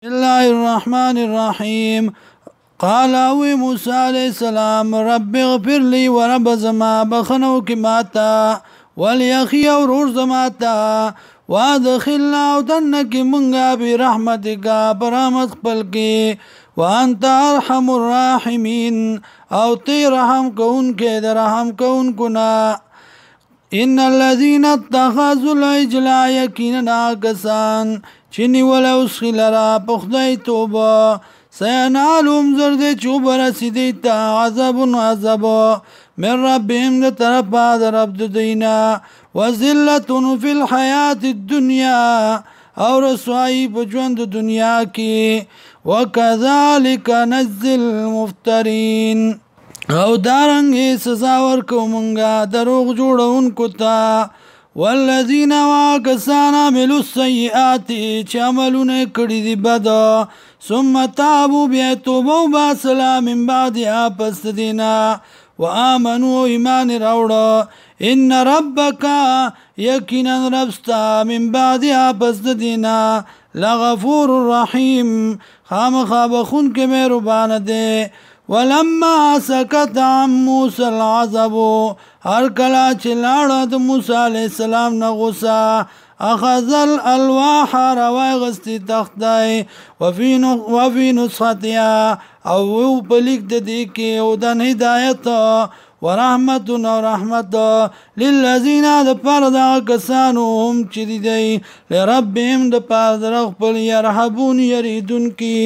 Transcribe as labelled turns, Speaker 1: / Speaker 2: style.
Speaker 1: بسم الله الرحمن الرحيم. قال اوي موسى عليه السلام رب اغفر لي ورب زما بخنو کی ماتا وليخي ورور زماتا وادخلنا ودنك منغا برحمتك برحمت خپل وانت ارحم الراحمين او تی رحم کون کے در رحم کون کنا. ان الذين اتخذوا العجل يكينا كسان چنی ولو سخلرا پخدای توبه سینالهم زرد چوب رسیدی تا عذاب من ربهم ده طرفا ده رب دینا وزلتون فی الحیات الدنیا او رسوائی پجوند دنیا کی وکذالک نجزی المفترین او دارنگی سزا ورکو منگا دروغ جوڑونکو تا والذین واکسان عملوا السیئات چه عملونه کړي دي بد ثم تابوا بیا توبه باسلا من بعدها پس دینا وآمنوا ایمان راوړه ان ربک یقینا ربستا من بعدها پس دینا لغفور رحیم خامخا بخون کې مهربان دی. ولما سکت عن موسی العذب هر کلا چې لاړه د موسی علیه السلام نه غوسه اخذ الالواح روای غستی تختای وفي نسختها او په لیک د دې کې او د هدایت ورحمت او رحمت للذین د پر د کسانو هم چې دی لربهم د پر خپل يرحبون یریدون کی